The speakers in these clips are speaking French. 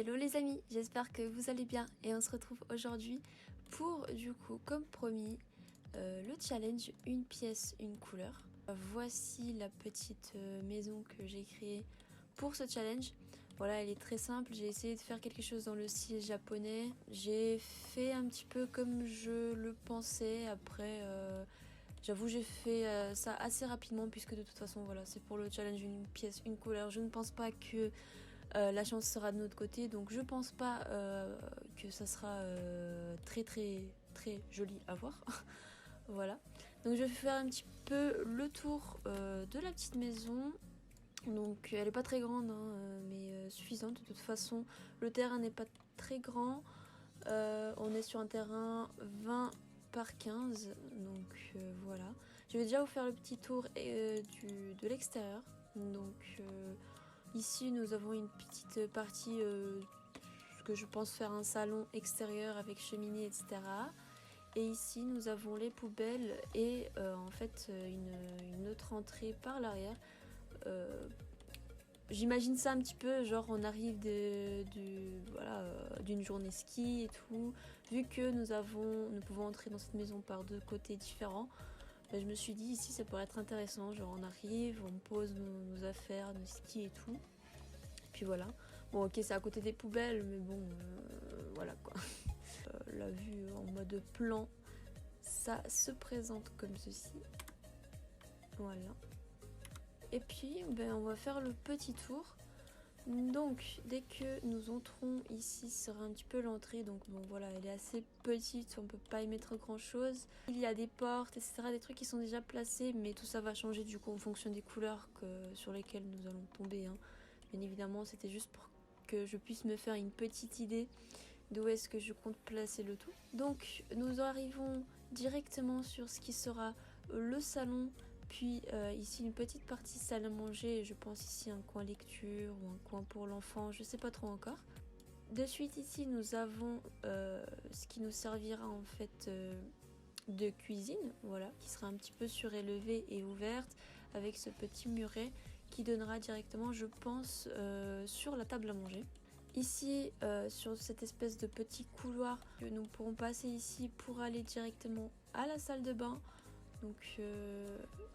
Hello les amis, j'espère que vous allez bien et on se retrouve aujourd'hui pour du coup comme promis le challenge une pièce une couleur. Voici la petite maison que j'ai créée pour ce challenge. Voilà, elle est très simple, j'ai essayé de faire quelque chose dans le style japonais. J'ai fait un petit peu comme je le pensais, après j'avoue j'ai fait ça assez rapidement puisque de toute façon voilà, c'est pour le challenge une pièce une couleur. Je ne pense pas que la chance sera de notre côté, donc je pense pas que ça sera très joli à voir. Voilà, donc je vais faire un petit peu le tour de la petite maison. Donc elle est pas très grande hein, mais suffisante. De toute façon le terrain n'est pas très grand, on est sur un terrain 20 par 15, donc voilà. Je vais déjà vous faire le petit tour de l'extérieur. Donc ici nous avons une petite partie que je pense faire un salon extérieur avec cheminée, etc. Et ici nous avons les poubelles et en fait une autre entrée par l'arrière. J'imagine ça un petit peu, genre on arrive d'une journée ski et tout. Vu que nous pouvons entrer dans cette maison par deux côtés différents, ben, je me suis dit ici ça pourrait être intéressant. Genre on arrive, on pose nos affaires, nos skis et tout. Puis voilà. Bon ok c'est à côté des poubelles mais bon voilà quoi. La vue en mode plan, ça se présente comme ceci. Voilà. Et puis ben, on va faire le petit tour. Donc dès que nous entrons ici sera un petit peu l'entrée. Donc bon voilà, elle est assez petite, on peut pas y mettre grand chose. Il y a des portes etc, des trucs qui sont déjà placés, mais tout ça va changer du coup en fonction des couleurs sur lesquelles nous allons tomber hein. Bien évidemment c'était juste pour que je puisse me faire une petite idée d'où est-ce que je compte placer le tout. Donc nous arrivons directement sur ce qui sera le salon, puis ici une petite partie salle à manger, je pense ici un coin lecture ou un coin pour l'enfant, je sais pas trop encore. De suite ici nous avons ce qui nous servira en fait de cuisine, voilà, qui sera un petit peu surélevée et ouverte avec ce petit muret qui donnera directement je pense sur la table à manger. Ici, sur cette espèce de petit couloir, nous pourrons passer ici pour aller directement à la salle de bain. Donc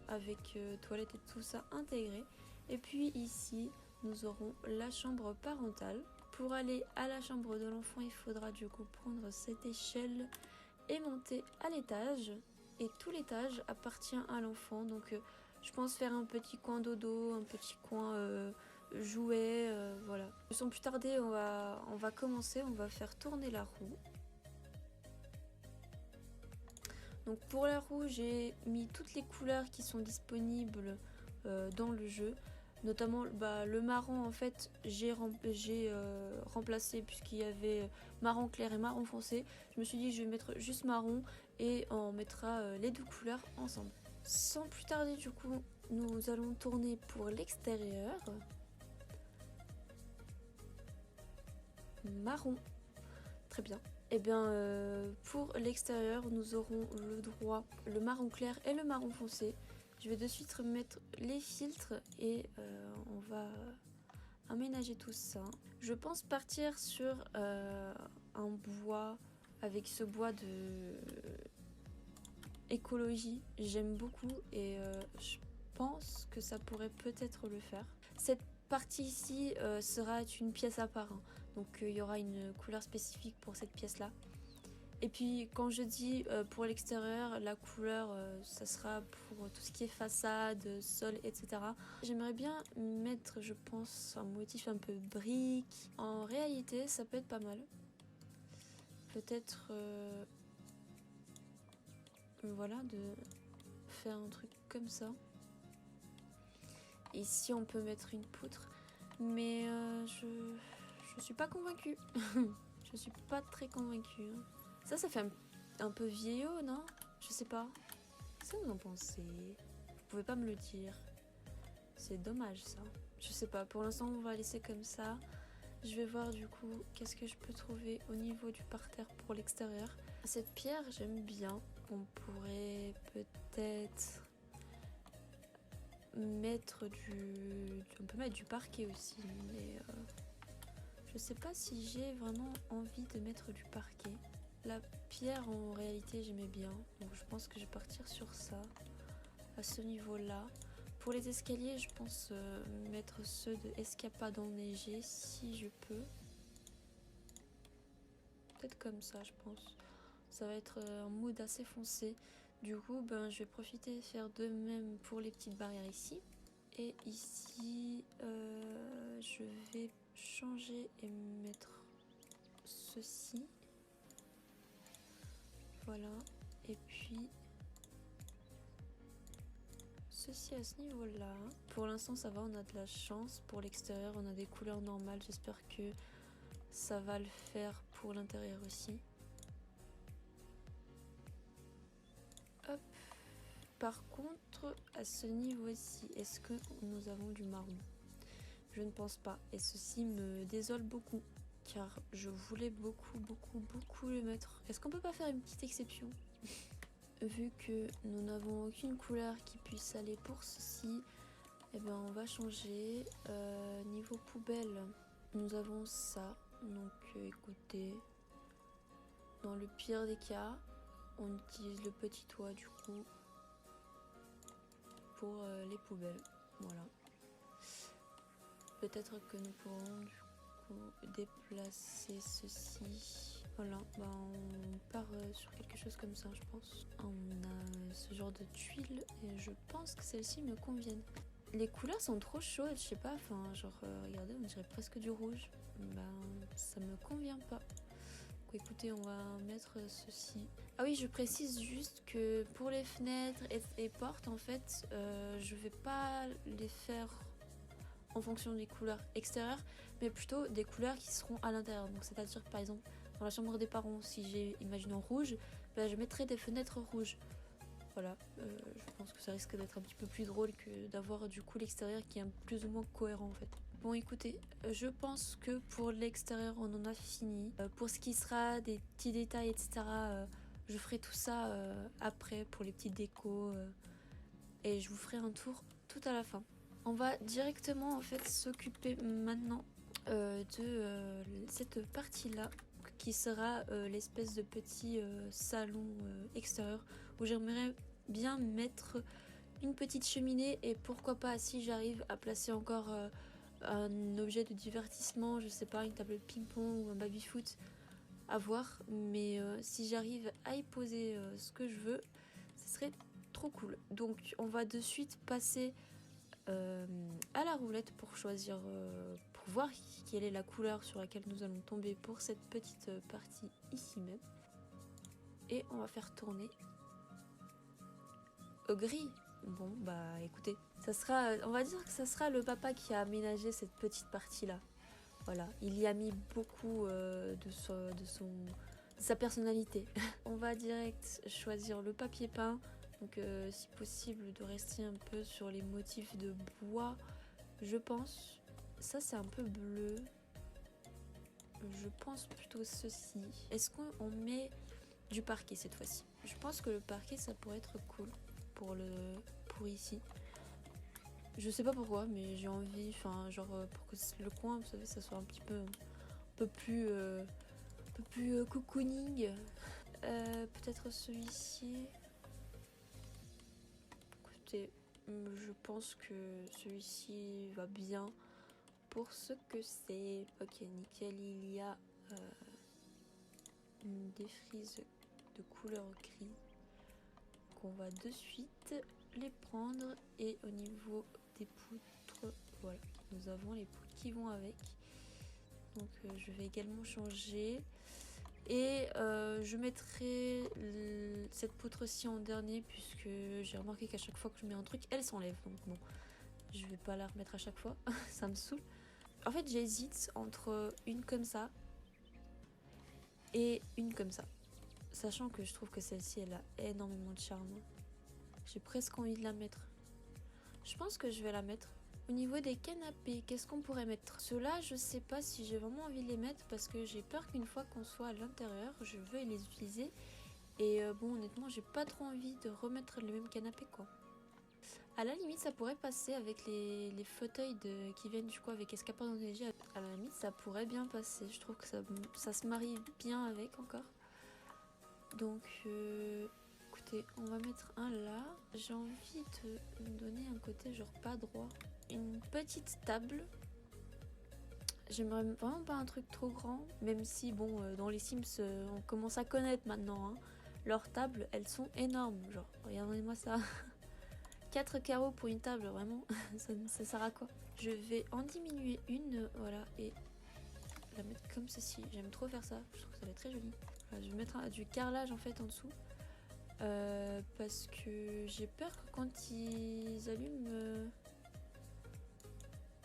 avec toilette et tout ça intégré. Et puis ici, nous aurons la chambre parentale. Pour aller à la chambre de l'enfant, il faudra du coup prendre cette échelle et monter à l'étage. Et tout l'étage appartient à l'enfant. Donc je pense faire un petit coin dodo, un petit coin jouets, voilà. Sans plus tarder, on va commencer, on va faire tourner la roue. Donc pour la roue, j'ai mis toutes les couleurs qui sont disponibles dans le jeu. Notamment le marron en fait j'ai remplacé puisqu'il y avait marron clair et marron foncé. Je me suis dit je vais mettre juste marron et on mettra les deux couleurs ensemble. Sans plus tarder du coup nous allons tourner pour l'extérieur. Marron, très bien. Et bien pour l'extérieur nous aurons le droit le marron clair et le marron foncé. Je vais de suite remettre les filtres et on va aménager tout ça. Je pense partir sur un bois avec ce bois de écologie. J'aime beaucoup et je pense que ça pourrait peut-être le faire. Cette partie ici sera une pièce à part, hein. Donc il y aura une couleur spécifique pour cette pièce là. Et puis quand je dis pour l'extérieur, la couleur ça sera pour tout ce qui est façade, sol, etc. J'aimerais bien mettre, je pense, un motif un peu brique. En réalité, ça peut être pas mal. Peut-être, voilà, de faire un truc comme ça. Ici, on peut mettre une poutre. Mais je suis pas convaincue. Je suis pas très convaincue. Hein. Ça fait un peu vieillot, non? Je sais pas. Qu'est-ce que vous en pensez? Vous pouvez pas me le dire. C'est dommage, ça. Je sais pas. Pour l'instant, on va laisser comme ça. Je vais voir, du coup, qu'est-ce que je peux trouver au niveau du parterre pour l'extérieur. Cette pierre, j'aime bien. On pourrait peut-être mettre on peut mettre du parquet aussi, mais Je sais pas si j'ai vraiment envie de mettre du parquet. La pierre en réalité j'aimais bien, donc je pense que je vais partir sur ça, à ce niveau-là. Pour les escaliers, je pense mettre ceux de escapade enneigée si je peux. Peut-être comme ça, je pense. Ça va être un mood assez foncé. Du coup, ben, je vais profiter de faire de même pour les petites barrières ici. Et ici, je vais changer et mettre ceci. Voilà. Et puis ceci à ce niveau-là. Pour l'instant, ça va, on a de la chance. Pour l'extérieur, on a des couleurs normales. J'espère que ça va le faire pour l'intérieur aussi. Hop. Par contre, à ce niveau-ci, est-ce que nous avons du marron? Je ne pense pas. Et ceci me désole beaucoup. Car je voulais beaucoup le mettre. Est-ce qu'on peut pas faire une petite exception? Vu que nous n'avons aucune couleur qui puisse aller pour ceci, eh bien on va changer. Niveau poubelle, nous avons ça. Donc écoutez, dans le pire des cas, on utilise le petit toit du coup pour les poubelles. Voilà. Peut-être que nous pourrons du coup déplacer ceci. Voilà, bah on part sur quelque chose comme ça, je pense. On a ce genre de tuiles et je pense que celles-ci me conviennent. Les couleurs sont trop chaudes, je sais pas, enfin genre regardez, on dirait presque du rouge. Bah ça me convient pas. Donc écoutez, on va mettre ceci. Ah oui, je précise juste que pour les fenêtres et portes, en fait, je vais pas les faire en fonction des couleurs extérieures, mais plutôt des couleurs qui seront à l'intérieur. Donc c'est-à-dire par exemple dans la chambre des parents, si j'ai imaginons rouge, ben, je mettrai des fenêtres rouges. Voilà, je pense que ça risque d'être un petit peu plus drôle que d'avoir du coup l'extérieur qui est plus ou moins cohérent en fait. Bon écoutez, je pense que pour l'extérieur on en a fini. Pour ce qui sera des petits détails etc, je ferai tout ça après pour les petites décos et je vous ferai un tour tout à la fin. On va directement en fait s'occuper maintenant de cette partie-là qui sera l'espèce de petit salon extérieur où j'aimerais bien mettre une petite cheminée et pourquoi pas si j'arrive à placer encore un objet de divertissement, je sais pas, une table de ping-pong ou un baby-foot à voir, mais si j'arrive à y poser ce que je veux, ce serait trop cool. Donc on va de suite passer à la roulette pour choisir, pour voir quelle est la couleur sur laquelle nous allons tomber pour cette petite partie ici même. Et on va faire tourner au gris. Bon bah écoutez, ça sera, on va dire que ça sera le papa qui a aménagé cette petite partie là. Voilà, il y a mis beaucoup de sa personnalité. On va direct choisir le papier peint. Donc si possible de rester un peu sur les motifs de bois, je pense. Ça c'est un peu bleu. Je pense plutôt ceci. Est-ce qu'on met du parquet cette fois-ci? Je pense que le parquet ça pourrait être cool pour ici. Je sais pas pourquoi, mais j'ai envie, enfin genre pour que le coin, vous savez, ça soit un peu plus cocooning. Peut-être celui-ci. Écoutez, je pense que celui-ci va bien pour ce que c'est. Ok, nickel, il y a des frises de couleur gris qu'on va de suite les prendre. Et au niveau des poutres, voilà, nous avons les poutres qui vont avec. Donc je vais également changer. Et je mettrai cette poutre-ci en dernier puisque j'ai remarqué qu'à chaque fois que je mets un truc, elle s'enlève. Donc bon, je vais pas la remettre à chaque fois, ça me saoule. En fait, j'hésite entre une comme ça et une comme ça. Sachant que je trouve que celle-ci, elle a énormément de charme. J'ai presque envie de la mettre. Je pense que je vais la mettre. Au niveau des canapés, qu'est-ce qu'on pourrait mettre? Ceux-là, je sais pas si j'ai vraiment envie de les mettre parce que j'ai peur qu'une fois qu'on soit à l'intérieur, je veuille les utiliser. Et bon, honnêtement, j'ai pas trop envie de remettre le même canapé, quoi. À la limite, ça pourrait passer avec les fauteuils qui viennent du coup avec escapade enneigée. À la limite, ça pourrait bien passer. Je trouve que ça se marie bien avec encore. Donc, écoutez, on va mettre un là. J'ai envie de me donner un côté genre pas droit. Une petite table. J'aimerais vraiment pas un truc trop grand. Même si, bon, dans les Sims, on commence à connaître maintenant. Hein. Leurs tables, elles sont énormes. Genre, regardez-moi ça. 4 carreaux pour une table, vraiment, ça sert à quoi? Je vais en diminuer une, voilà, et la mettre comme ceci. J'aime trop faire ça, je trouve que ça va être très joli. Voilà, je vais mettre du carrelage en fait en dessous. Parce que j'ai peur que quand ils allument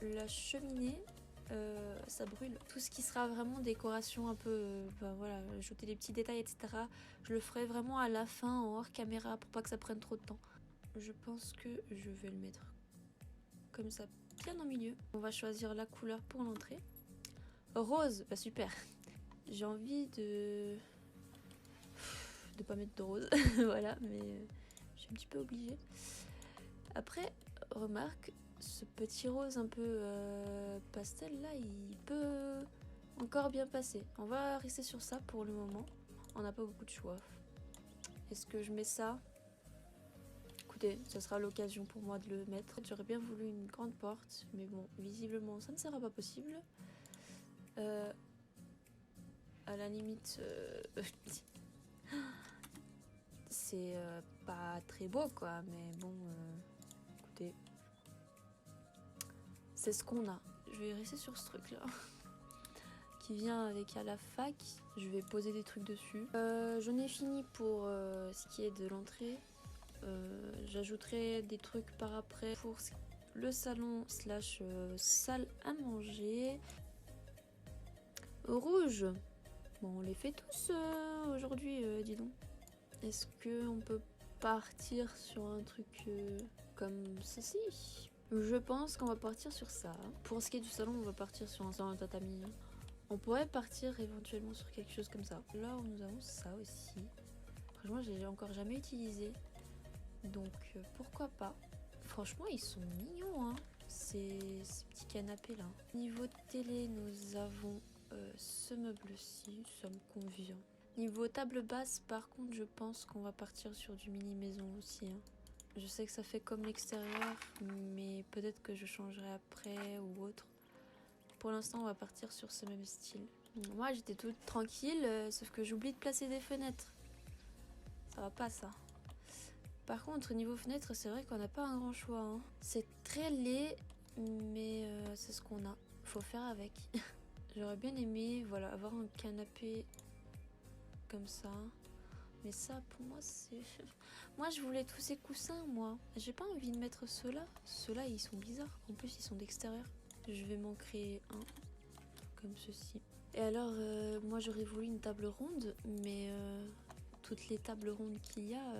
la cheminée, ça brûle. Tout ce qui sera vraiment décoration un peu, voilà, ajouter des petits détails, etc. Je le ferai vraiment à la fin en hors caméra pour pas que ça prenne trop de temps. Je pense que je vais le mettre comme ça, bien au milieu. On va choisir la couleur pour l'entrée. Rose, bah super. J'ai envie de pas mettre de rose, voilà, mais je suis un petit peu obligée. Après, remarque, ce petit rose un peu pastel là, il peut encore bien passer. On va rester sur ça pour le moment. On n'a pas beaucoup de choix. Est-ce que je mets ça? Écoutez, ce sera l'occasion pour moi de le mettre. J'aurais bien voulu une grande porte, mais bon, visiblement, ça ne sera pas possible. À la limite, c'est pas très beau, quoi, mais bon, écoutez, c'est ce qu'on a. Je vais rester sur ce truc-là, qui vient avec à la fac. Je vais poser des trucs dessus. J'en ai fini pour ce qui est de l'entrée. J'ajouterai des trucs par après pour le salon slash salle à manger. Rouge. Bon, on les fait tous aujourd'hui, dis donc. Est-ce qu'on peut partir sur un truc comme ceci? Je pense qu'on va partir sur ça. Pour ce qui est du salon, on va partir sur un salon tatami. On pourrait partir éventuellement sur quelque chose comme ça. Là, nous avons ça aussi. Franchement, je l'ai encore jamais utilisé. Donc pourquoi pas. Franchement ils sont mignons hein, ces petits canapés là. Niveau télé nous avons ce meuble-ci, ça me convient. Niveau table basse par contre je pense qu'on va partir sur du mini maison aussi. Hein. Je sais que ça fait comme l'extérieur mais peut-être que je changerai après ou autre. Pour l'instant on va partir sur ce même style. Moi j'étais toute tranquille sauf que j'oublie de placer des fenêtres. Ça va pas ça. Par contre, niveau fenêtre, c'est vrai qu'on n'a pas un grand choix. Hein. C'est très laid, mais c'est ce qu'on a. Faut faire avec. J'aurais bien aimé voilà, avoir un canapé comme ça. Mais ça, pour moi, c'est... Moi, je voulais tous ces coussins, moi. J'ai pas envie de mettre ceux-là. Ceux-là, ils sont bizarres. En plus, ils sont d'extérieur. Je vais m'en créer un comme ceci. Et alors, moi, j'aurais voulu une table ronde, mais toutes les tables rondes qu'il y a...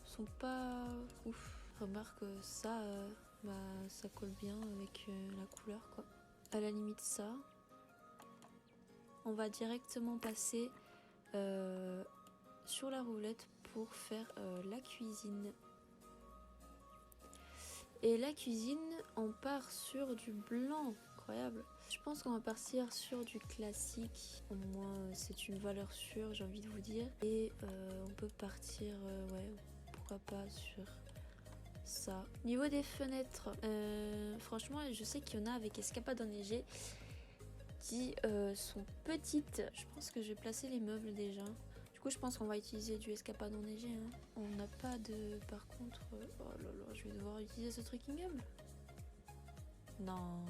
sont pas ouf. Remarque ça, ça colle bien avec la couleur quoi. À la limite ça. On va directement passer sur la roulette pour faire la cuisine. Et la cuisine, on part sur du blanc. Incroyable. Je pense qu'on va partir sur du classique. Au moins, c'est une valeur sûre, j'ai envie de vous dire. Et on peut partir, ouais, pourquoi pas sur ça. Niveau des fenêtres, franchement, je sais qu'il y en a avec escapade enneigée qui sont petites. Je pense que je vais placer les meubles déjà. Du coup, je pense qu'on va utiliser du escapade enneigé. Hein. On n'a pas de... Par contre... oh là là, je vais devoir utiliser ce truc ignoble. Non.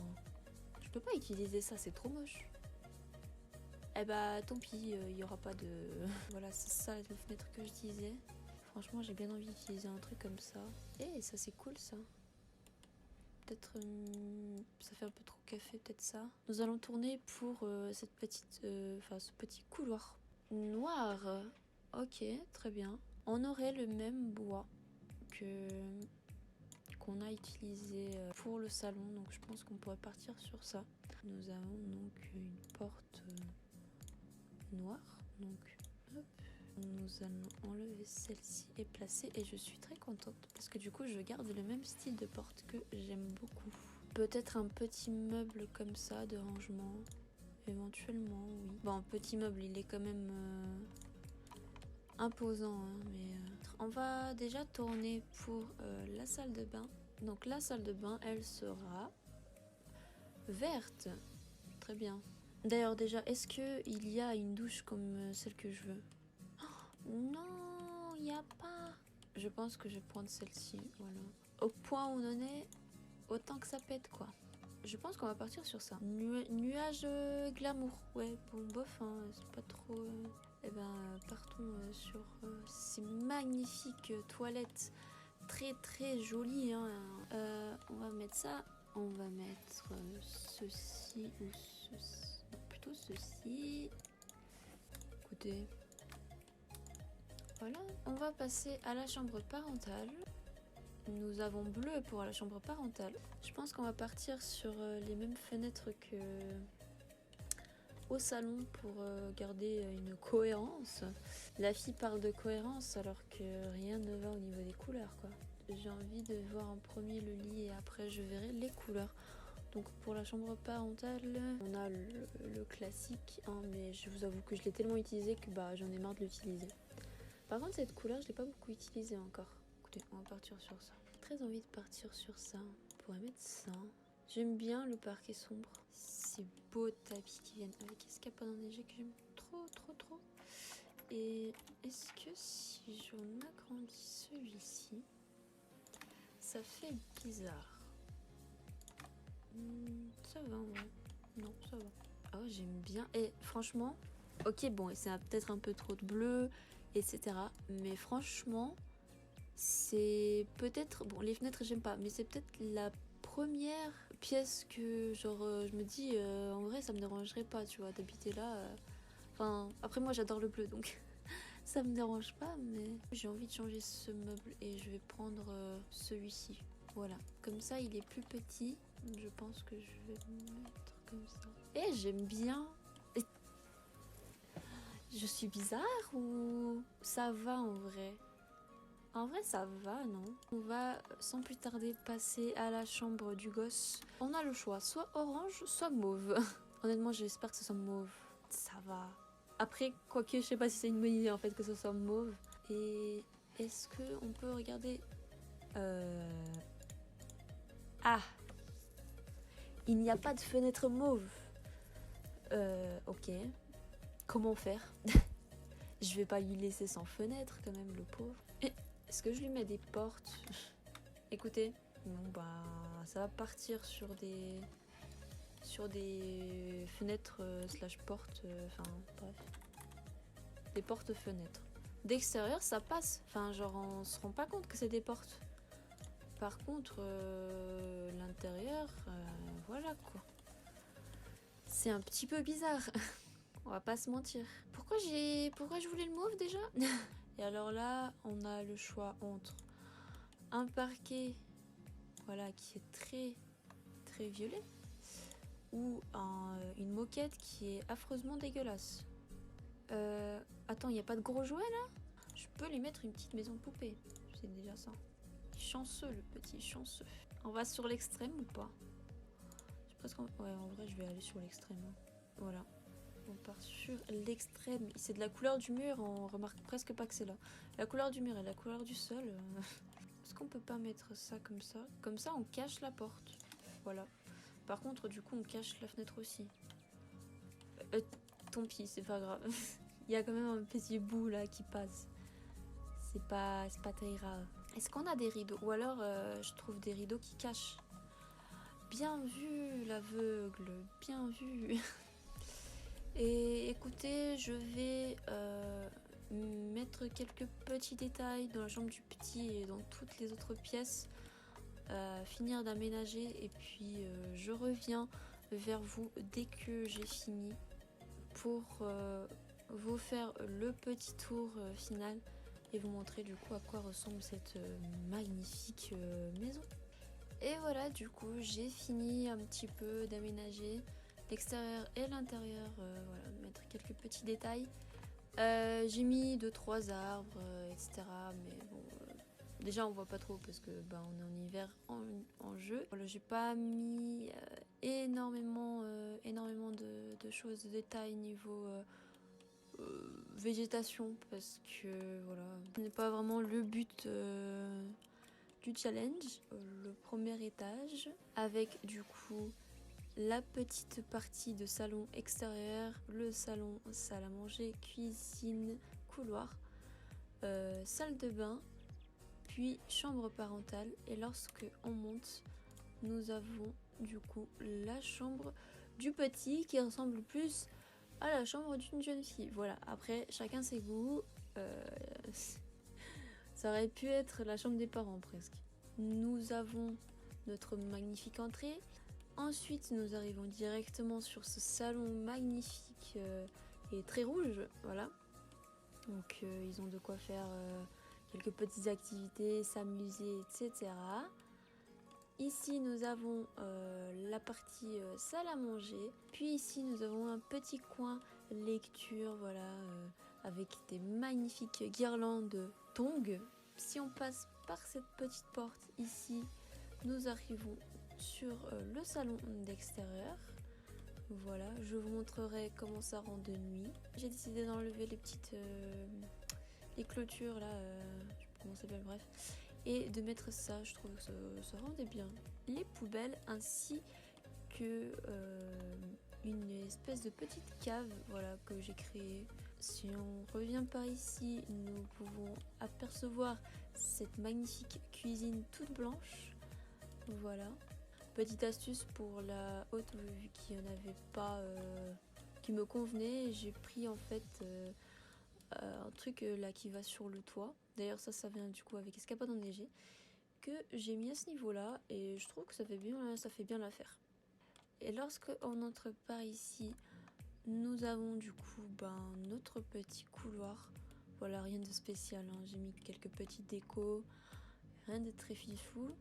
Je peux pas utiliser ça, c'est trop moche. Eh bah, tant pis, il n'y aura pas de... Voilà, c'est ça les fenêtres que je disais. Franchement, j'ai bien envie d'utiliser un truc comme ça. Et ça, c'est cool, ça. Peut-être... ça fait un peu trop café, peut-être ça. Nous allons tourner pour cette petite... Enfin, ce petit couloir noir. Ok, très bien. On aurait le même bois qu'on a utilisé pour le salon. Donc, je pense qu'on pourrait partir sur ça. Nous avons donc une porte noire. Donc, hop. Nous allons enlever celle-ci et placer, et je suis très contente parce que du coup je garde le même style de porte que j'aime beaucoup. Peut-être un petit meuble comme ça de rangement, éventuellement, oui. Bon, petit meuble, il est quand même imposant, hein, mais on va déjà tourner pour la salle de bain. Donc la salle de bain, elle sera verte. Très bien. D'ailleurs déjà, est-ce qu'il y a une douche comme celle que je veux? Non, il n'y a pas. Je pense que je vais prendre celle-ci, voilà. Au point où on en est, autant que ça pète, quoi. Je pense qu'on va partir sur ça. Nuage glamour. Ouais, bon, bof, hein, c'est pas trop... Eh ben, partons sur ces magnifiques toilettes. Très, très jolies, hein. On va mettre ça. On va mettre ceci ou ceci. Plutôt ceci. Écoutez... Voilà, on va passer à la chambre parentale. Nous avons bleu pour la chambre parentale. Je pense qu'on va partir sur les mêmes fenêtres que au salon pour garder une cohérence. La fille parle de cohérence alors que rien ne va au niveau des couleurs, quoi. J'ai envie de voir en premier le lit et après je verrai les couleurs. Donc pour la chambre parentale, on a le classique, hein, mais je vous avoue que je l'ai tellement utilisé que bah, j'en ai marre de l'utiliser. Par contre, cette couleur, je l'ai pas beaucoup utilisée encore. Écoutez, on va partir sur ça. Très envie de partir sur ça. On pourrait mettre ça. J'aime bien le parquet sombre. Ces beaux tapis qui viennent avec escapade enneigée que j'aime trop, trop, trop. Et est-ce que si j'en agrandis celui-ci, ça fait bizarre? Ça va, ouais. Non, ça va. Oh, j'aime bien. Et franchement, ok, bon, c'est peut-être un peu trop de bleu, etc. Mais franchement, c'est peut-être... Bon, les fenêtres, j'aime pas, mais c'est peut-être la première pièce que, genre, je me dis, en vrai, ça me dérangerait pas, tu vois, d'habiter là. Enfin, après, moi, j'adore le bleu, donc ça me dérange pas, mais j'ai envie de changer ce meuble et je vais prendre celui-ci. Voilà, comme ça, il est plus petit. Je pense que je vais le mettre comme ça. Et j'aime bien... Je suis bizarre ou ça va en vrai? En vrai, ça va, non? On va sans plus tarder passer à la chambre du gosse. On a le choix, soit orange, soit mauve. Honnêtement, j'espère que ce soit mauve. Ça va. Après, quoique, je sais pas si c'est une bonne idée en fait que ce soit mauve. Et est-ce que on peut regarder... Ah! Il n'y a pas de fenêtre mauve. Ok. Comment faire? Je vais pas lui laisser sans fenêtre quand même, le pauvre. Est-ce que je lui mets des portes? Écoutez, bon bah ça va partir sur des fenêtres slash portes, enfin bref. Des portes-fenêtres. D'extérieur ça passe, enfin genre on se rend pas compte que c'est des portes. Par contre l'intérieur, voilà quoi. C'est un petit peu bizarre. On va pas se mentir. Pourquoi je voulais le mauve déjà? Et alors là, on a le choix entre un parquet, voilà, qui est très très violet, ou une moquette qui est affreusement dégueulasse. Attends, il n'y a pas de gros jouets là? Je peux lui mettre une petite maison poupée. C'est déjà ça. Chanceux, le petit chanceux. On va sur l'extrême ou pas? Presque ouais, en vrai, je vais aller sur l'extrême. Voilà. On part sur l'extrême. C'est de la couleur du mur, on remarque presque pas que c'est là. La couleur du mur et la couleur du sol. Est-ce qu'on peut pas mettre ça comme ça? Comme ça, on cache la porte. Voilà. Par contre, du coup, on cache la fenêtre aussi. Tant pis, c'est pas grave. Il y a quand même un petit bout là qui passe. C'est pas très grave. Est-ce qu'on a des rideaux? Ou alors, je trouve des rideaux qui cachent. Bien vu, l'aveugle. Bien vu. Et écoutez, je vais mettre quelques petits détails dans la chambre du petit et dans toutes les autres pièces, finir d'aménager et puis je reviens vers vous dès que j'ai fini pour vous faire le petit tour final et vous montrer du coup à quoi ressemble cette magnifique maison. Et voilà, du coup j'ai fini un petit peu d'aménager l'extérieur et l'intérieur, voilà, mettre quelques petits détails. J'ai mis 2-3 arbres, etc. Mais bon, déjà on voit pas trop parce que on est en hiver en jeu. Voilà, j'ai pas mis énormément de choses, de détails niveau végétation parce que voilà, ce n'est pas vraiment le but du challenge. Le premier étage avec du coup la petite partie de salon extérieur, le salon, salle à manger, cuisine, couloir, salle de bain, puis chambre parentale. Et lorsque on monte, nous avons du coup la chambre du petit qui ressemble plus à la chambre d'une jeune fille. Voilà, après chacun ses goûts. Ça aurait pu être la chambre des parents presque. Nous avons notre magnifique entrée. Ensuite, nous arrivons directement sur ce salon magnifique et très rouge, voilà. Donc, ils ont de quoi faire quelques petites activités, s'amuser, etc. Ici, nous avons la partie salle à manger. Puis ici, nous avons un petit coin lecture, voilà, avec des magnifiques guirlandes tongs. Si on passe par cette petite porte ici, nous arrivons sur le salon d'extérieur. Voilà, je vous montrerai comment ça rend de nuit. J'ai décidé d'enlever les petites les clôtures là, je sais pas comment ça s'appelle, bref, et de mettre ça. Je trouve que ça rendait bien. Les poubelles ainsi que une espèce de petite cave, voilà, que j'ai créée. Si on revient par ici, nous pouvons apercevoir cette magnifique cuisine toute blanche. Voilà. Petite astuce pour la haute, vu qu'il n'y en avait pas qui me convenait, j'ai pris en fait un truc là qui va sur le toit. D'ailleurs ça vient du coup avec Escapade enneigée, que j'ai mis à ce niveau là et je trouve que ça fait bien l'affaire. Et lorsque on entre par ici, nous avons du coup notre petit couloir. Voilà, rien de spécial, hein. J'ai mis quelques petites décos, rien de très fifou.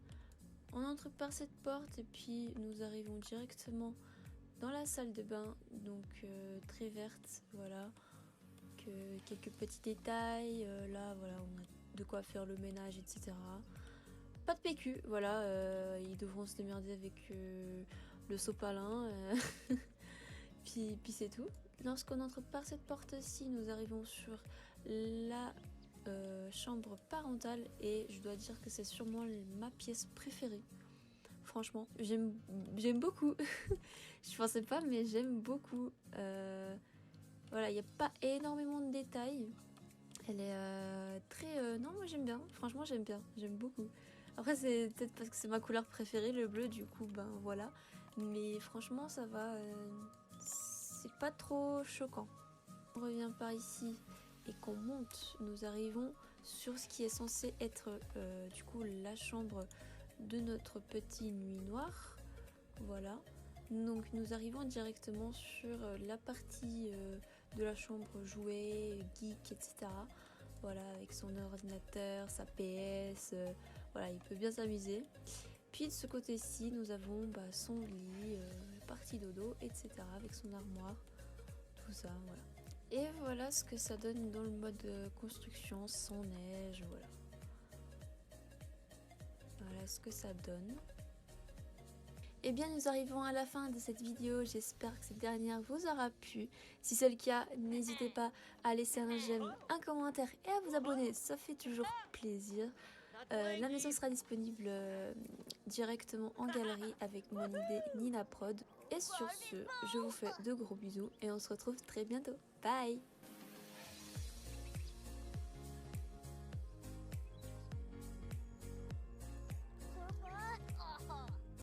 On entre par cette porte et puis nous arrivons directement dans la salle de bain, donc très verte, voilà. Quelques petits détails, là voilà, on a de quoi faire le ménage, etc. Pas de PQ, voilà, ils devront se démerder avec le sopalin, puis c'est tout. Lorsqu'on entre par cette porte-ci, nous arrivons sur la chambre parentale et je dois dire que c'est sûrement ma pièce préférée. Franchement, j'aime beaucoup. Je pensais pas, mais j'aime beaucoup. Voilà, il n'y a pas énormément de détails. Elle est très... non, moi j'aime bien. Franchement, j'aime bien. J'aime beaucoup. Après, c'est peut-être parce que c'est ma couleur préférée, le bleu, du coup, voilà. Mais franchement, ça va. C'est pas trop choquant. On revient par ici et qu'on monte, nous arrivons sur ce qui est censé être du coup la chambre de notre petit nuit noir. Voilà. Donc nous arrivons directement sur la partie de la chambre jouets, geek, etc. Voilà, avec son ordinateur, sa PS, voilà, il peut bien s'amuser. Puis de ce côté-ci, nous avons son lit, partie dodo, etc. avec son armoire, tout ça, voilà. Et voilà ce que ça donne dans le mode construction, sans neige, voilà. Voilà ce que ça donne. Et bien nous arrivons à la fin de cette vidéo, j'espère que cette dernière vous aura plu. Si c'est le cas, n'hésitez pas à laisser un j'aime, un commentaire et à vous abonner, ça fait toujours plaisir. La maison sera disponible directement en galerie avec mon idée Nina Prod. Et sur ce, je vous fais de gros bisous et on se retrouve très bientôt. Bye!